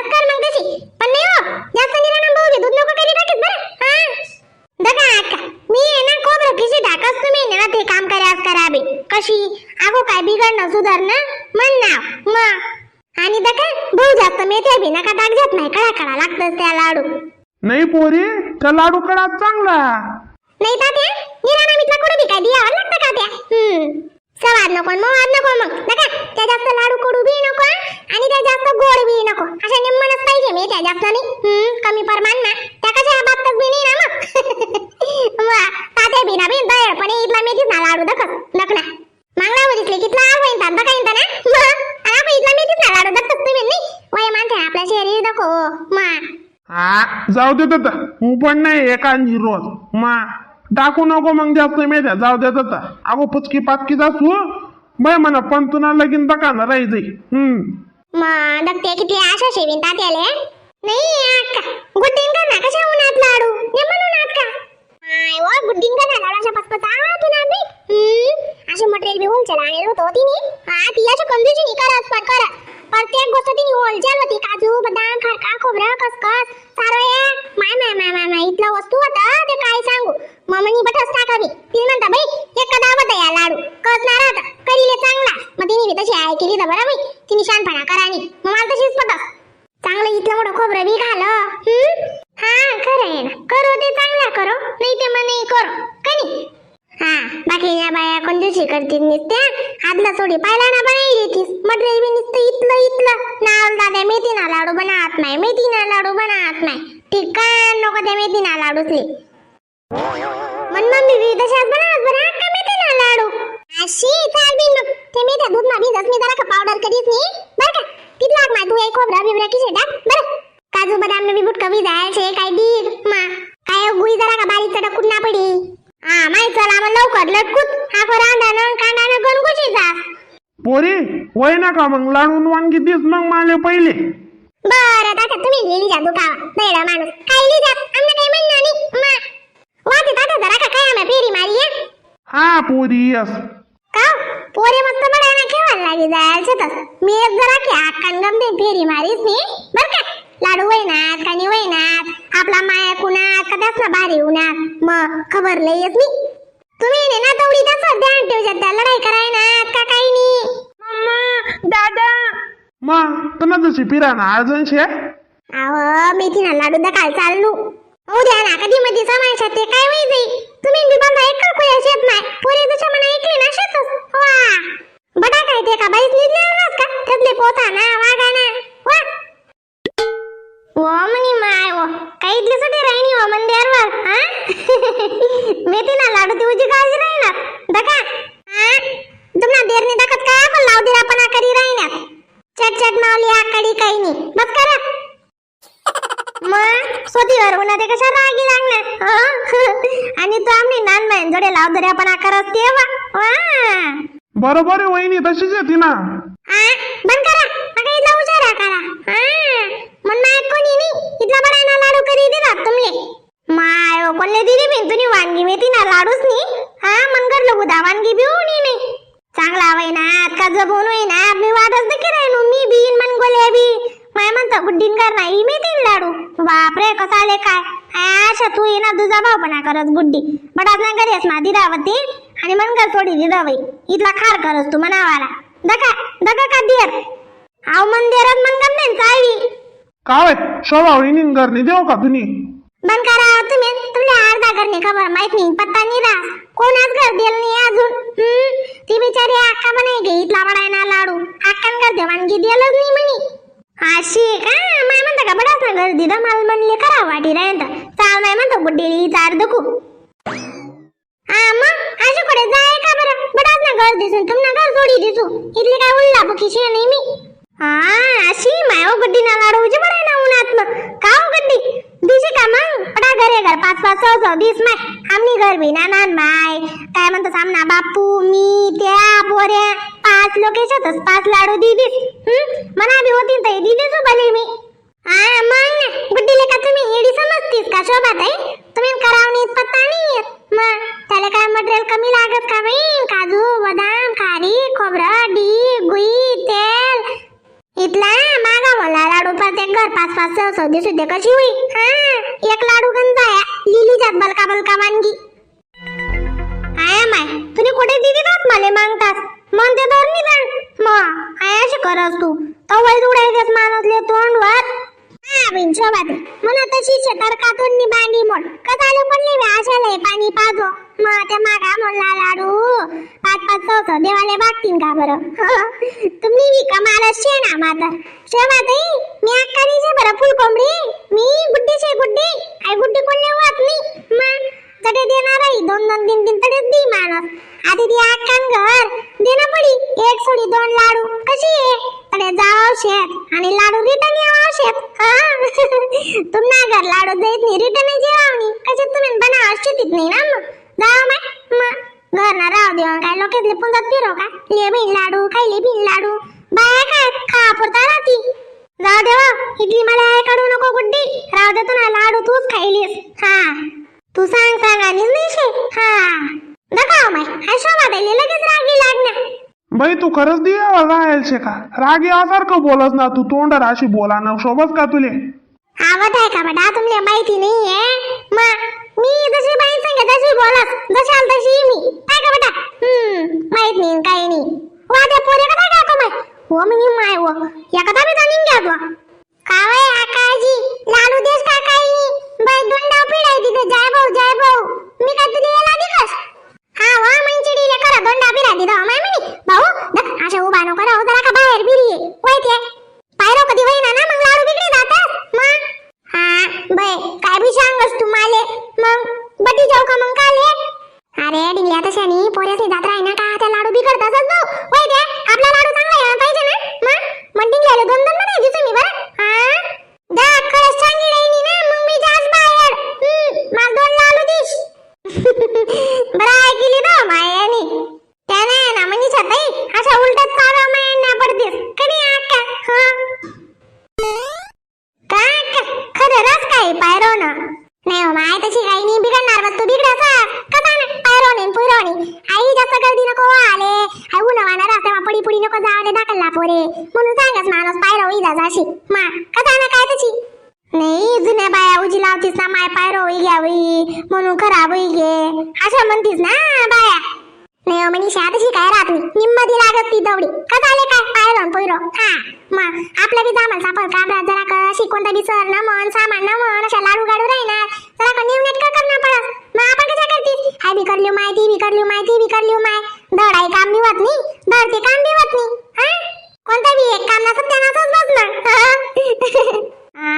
तस कर मग तशी. पण नाही हो, जास्त निराणा भाऊ दूध नको करी टाकीत बरं. हा दगा अक्का मी आहे ना खोबरं खिशी टाकस तुम्ही ना ते काम करास कराबे कशी अगो काय बिघडणं सुधारणं म्हण ना मग. आणि दगा भाऊ जास्त मेथ्या बी नका टाकत नाही कडा कडा लागतच त्या लाडू. नाही पोरी त्या लाडू कडा चांगला नाही तात्या निराणा मितला कडू बी काय द्यावं लागतं का त्या. सवाद नको मग नको मग नका त्या जास्त लाडू कडू बी नको आणि त्या जास्त गोड बी नको अशा निम्मनच पाहिजे मी त्या जास्त नाही कमी प्रमाण ना त्या कशा बातच बी नाही ना मग तात्या बी ना बी दळ पण इथला मेथीच ना लाडू दखत नकना मागला दिसले कितला होईन तात बघा इंता ना मग आपण इथला मेथीच ना लाडू दखत तुम्ही नाही वय मानते आपल्या शरीर दखो मग. हा जाऊ देत आता तू पण नाही एकांजी रोज मा टाकू नको मग जास्त मेथ्या जाऊ देत आता अगो पुचकी पाचकी जासू बाय म्हणा पण तुला लगीन दकाना राहायचंय. मग दखते किती आशा शेवीन तात्याले नाही अक्का गुड्डीन का ना कशा उन्हात लाडू ने म्हणून अक्का आय व गुड्डीन का ना लाडाच्या पचपचा तू ना बी असे मटेरियल बी होलसेल आणले होतो तिने हा ती अशा कंजूसी नि करत पण कर प्रत्येक गोष्ट तिने होलसेल होती काजू बदाम खरका खोबरं खसखस सारं माय माय माय माय माय इथला वस्तू होता ते काय सांगू मम्मीनी बटस टाकावी तिने म्हणता बाई एक दावत या लाडू कसणार आता करीले चांगला मग तिने बी तशी आहे केली तर बरं बाई तिने शानपणा करानी मग मला तशीच पटस चांगलं इथलं मोठं खोबरं बी घालं हा खरं आहे ना करो ते चांगला करो नाही ते मग नाही करो कनी. हा बाकी या बाया कंजूसी करतील नित्या आदला सोडी पाहिला ना बनाई देतीस मटेरियल बी नुसतं इथलं इथलं नाव दादा मेथी ना लाडू बनात नाही मेथी ना लाडू बनात नाही ठिकाण नको त्या मेथी ना लाडूसले मन मम्मी बी तशाच बनात बना का मेथी ना लाडू अशी चाल बी मग ते मेथ्या दूध ना भिजस मी जरा पावडर करीत नाही बरं का तिथला माय तू एक खोबरा बिबरा किसे टाक बरं काजू बदाम ने बी बुटका बी जायचे काय बीर मा काय गुई जरा का बारीक चटकून ना पडी हा माय चला मग लवकर लटकूत हा रांधानं कांडानं गणगुची जा. पोरी वय नका मग लाडून वांगी दिस मग माले पहिले. बरं तात्या तुम्ही गेली जा दुकावा बेडा माणूस काय लिही जा आमने काही म्हणणं नाही मा वाटे तात्या जरा का काय आम्ही फेरी मारी हा पोरी यस का पोरे मस्त बडाना खेळायला लागी जायचं तस मी एक जरा की आकान गमते फेरी मारीस मी बर का लाडू वयनात कानी वयनात आपला माया कुणात कदाच ना भारी उन्हात मग खबर लयच मी तुम्ही ने ना तेवढी तसं ध्यान ठेवशात त्या लढाई कराय ना का काही नाही. मम्मा दादा मा तुला जशी पिराना अर्जन शे अहो मेथीना लाडू दकाल चालू हो द्या ना कधी मध्ये समायशात ते काय होई जाई तुम्ही बी बंदा एक कुया शेत नाही पुरे दुसऱ्या मना ऐकले ना शेतच वा बडा काय ते का बाईस निघणार का त्यातले पोता ना वागा ना वा ओ मनी माय ओ काही इथले सुटे राहिनी ओ मंदिरवर हा मेथीना लाडू ती उजी काळजी राहणार दका हा तुम्हाला देरनी दकत काय आपण लाव दिरापणा करी राहणार चट चट मावली आकडी काही नाही बस करा मग स्वतीवर होणार ते कशा रागी लागणार आणि तो आम्ही नान बहीण जोडे लाव दिरापणा करत तेव्हा बरोबर आहे वहिनी तशीच येते ना. बंद करा मग इथला उशारा करा मन नाही कोणी नाही इथला बडाना लाडू करी दिला तुमले माय ओ कोणले दिली मी तुनी वांगी मेथी ना लाडूच नी मन कर लगू दा वांगी बिवणी नाही चांगला वयनात का जबून वयनात मी वादच नके राहू मी बीन मन गोले बी माय म्हणतो गुड्डीन कर नाही मेथी लाडू बापरे कसाले काय आशा तू ये ना तुझा भाव पण करस गुड्डी बडाच ना करेस मा दिरावती आणि मन कर थोडी दिदावई इथला खार करस तू मनावाला दका दका का दिर आव मंदिरात मन गमने चावी काय शोभा वहिनी घरनी देऊ का तुम्ही बंद करा तुम्ही तुमले अर्धा घरने खबर माहित नाही पत्ता नाही रा कोणाच घर दिल नाही अजून ती बिचारी अक्का बनाई गई इथला बडायना लाडू अक्कान घर देवानगी दिलच नाही म्हणी अशी का माय म्हणता का बडाच ना घर दिदा माल म्हणले करा वाटी राहता चाल माय म्हणतो गुड्डी चार दकू मग अशी कडे जाय का बरं बडाच ना घर दिसून तुमना घर सोडी दिसू इथली काय उल्ला बकीशी नाही मी अशी माय गुड्डी ना लाडू उजे बडाय ना उन्हात मग का गुड्डी दिशी का मग पडा घरे घर 5-5 6 20 माय आमनी घर भी नानान माय काय म्हणतो सामना बापू मी त्या पोऱ्या 5 लोकेशतच 5 लाडू दीदीस मना भी होती तर दीदीस भले मी मग ना गुड्डीले का तुम्ही एडी समजतीस का शोभा ताई तुम्ही करावणीत पत्ता नाही मग त्याला काय मटेरियल कमी लागत का बाई काजू बदाम खारी खोबरं डी गुई तेल इथला मागा मला लाडू प्रत्येक घर 5-5 सौदे सुद्धा कशी होई हा एक लाडू गंजा लिलीच्यात बलका बलका वानगी आया माय तुम्ही कुठे दिली जात मला मागतात मग ते दर निदान मग आयाशी करस तू तवय उडायचेच मानसले तोंडवर शोभाते म्हणा तशी शेतार कातून बांडी मोड कसाले पडले आशाले पाणी पाजो मग त्या मागा म्हणला लाडू 5-5 देवाले बागतीन का बरं तुम्ही विका मला शेणा माता शोभाते मी अक्कानी शे बरं फुल कोंबडी मी गुड्डी शे गुड्डी आई गुड्डी कोणले वात मी मग तडे देणार आहे 2-2-3-3 तडेच दी मानस आधी दी अक्कान घर देना पडी एक सोडी 2 लाडू कशी आहे तडे जाव शेत आणि लाडू रिटर्न याव शेत हा तुम्हाला घर लाडू देत नाही रिटर्न जेवावनी कसे तुम्ही बनाव शेतीत नाही ना मग जाव मग घर ना राव देवा काय लोकेतले पुंजात फिरो का ले बिन लाडू खायले बिन लाडू बाया काय खा पुरता राहती जाऊ देवा इथली मला काढू नको गुड्डी राव दे तुला लाडू तूच खायलीस हा तू सांग आणीच नाही शे हा दाखव माय हा शोभा द्यायला लगेच रागी लागणार बाई तू खरंच दिया राहायचे का रागी यासारखं बोलस ना तू तोंडार अशी बोला ना शोभस का तुले आवत आहे का बेटा तुमले माहिती नाहीये मग मी जशी बाई सांगे तशी बोलस जशाल तशी मी काय का बेटा माहित नाही काही नाही वादे पोरे का काय का माय हो मी माय हो एखादा बी जाणून घ्या तू कावय आकाजी लाडू देश का काही नाही बाई दोंडा पिढाय तिथे जय भाऊ मी काय तुला याला दिलस हा वा मंचिडीले करा दोंडा पिढाय तिथे माय म्हणी भाऊ देख अशा उभा नको राहू जरा का बाहेर बिरी वयते पायरो कधी वयना ना मग लाडू बिगडी जातात मग हा बाई काय बी सांगस तू माले मग बटी जाऊ का मग काले अरे डिंगल्या तशानी पोऱ्यासनी जात राही ना का त्या लाडू बिघडतातच भाऊ वयते आपला लाडू चांगला यायला पाहिजे ना मग डिंगल्याला 2-2 नाही दिसू मी बरं हा दा खरंच सांगी राहिनी ना मग मी जास बाहेर मला 2 लाडू दिस बरं ऐकली ना मायानी त्याने ना म्हणजे छताई अशा उलटत चालवा मायांना पडतेस कधी आका हा का खरं रस काय पायरो ना नाही हो माय तशी काही नाही बिघडणार बस तू बिघडासा कसा ना पायरो नाही पुरवणी आई जास्त गर्दी नको आले आई उन्हावाना राहते मा पडी नको जावले दाखल पोरे म्हणून सांगस माणूस पायरो इजा जाशी मा कसा ना काय तशी नाही जुन्या बाया उजी लावतीस ना माय पायरो होई घ्यावी म्हणून खराब होई घे असं म्हणतीस ना बाया नाही मनीषा तशी काय राहत नाही निम्मदी लागत ती दवडी कसाले काय पायरो पोयरो हा मग आपल्या बी जामल सापड का जरा का शिकवता बी सर ना मन सामान ना मन अशा लाडू गाडू राहणार जरा का नीव नेटका करणं पडस मग आपण कशा करतीस हाय बी करली माय ती बी करली माय ती बी करली माय दडाई काम बी होत नाही धरते काम बी होत नाही हा कोणता बी एक काम नसत त्यानाच बस ना हा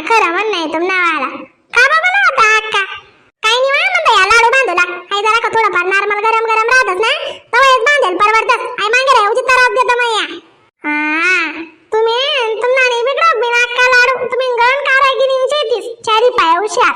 खरं म्हण नाही तुम्हाला का बाबा ना होता अक्का काही नाही म्हणता या लाडू बांधूला आई जरा का थोडंफार नॉर्मल गरम गरम राहतच ना तवा एक बांधेल परवडतस आई मागे रे उचित त्रास देतो मैया हा तुम्हाला नाही बिघडव बिना अक्का लाडू तुम्ही गण कारागिरी शेतीस चारी पाय हुशार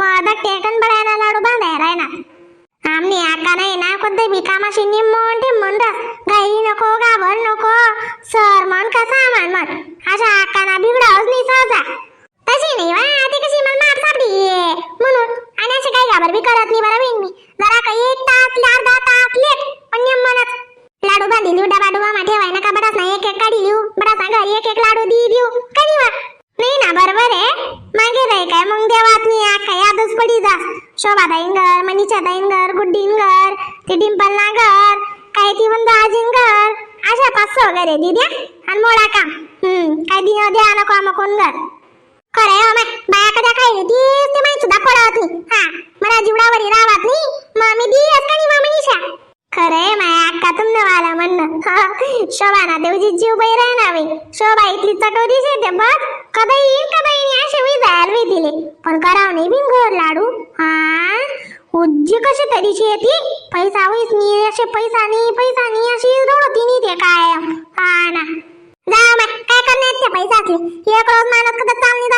मग टेकन बळ्याना लाडू बांधाय राहणार आमनी अक्का नाही ना कोणते बी कामाशी निम्मन टिम्मन गाई नको गाभर नको सर मन का सामान मन अशा अक्काना बिघडावच नाही सहजा तशी नाही वा ती कशी मला माप सापडी म्हणून आणि असे काही घाबर बी करत नाही बरं मी जरा काही 1 तास 2 तास लेट पण निम्मनच लाडू बांधी लिऊ डबा डुबा मा ठेवाय ना का बडास ना एक काढी लिऊ बडासा घरी एक लाडू दी देऊ कधी वा नाही ना बरोबर आहे मागे जाय काय मग देवात नाही आका यादच पडी जा शोभाताईन घर मनीषाताईन घर गुड्डीन घर ते डिंपल ना घर काय ती म्हणतो आजीन घर अशा 500 वगैरे दी द्या आणि मोडा काम काय दिन द्या नको आम कोण घर खरं हो माय बाया कद्या खायली ती ते माहिती सुद्धा पडत नाही हा मला जीवडावरी राहत नाही मग मी दियस का नाही मनीषा खरंय माय अक्का तुमने वाला म्हणणं शोभा ना देवजी जीव बाई राहणार शोभा इथली चटोरीच येते बस कदाई असे मी जायला वे दिले पण कराव नाही बिन घर लाडू हा उज्जी कशी तरीची येते पैसा होईस नी असे पैसा नाही अशी रोडती नाही ते काय हा ना जा माय काय करण्यात ते पैसा असले एक रोज मानत कदा चालणी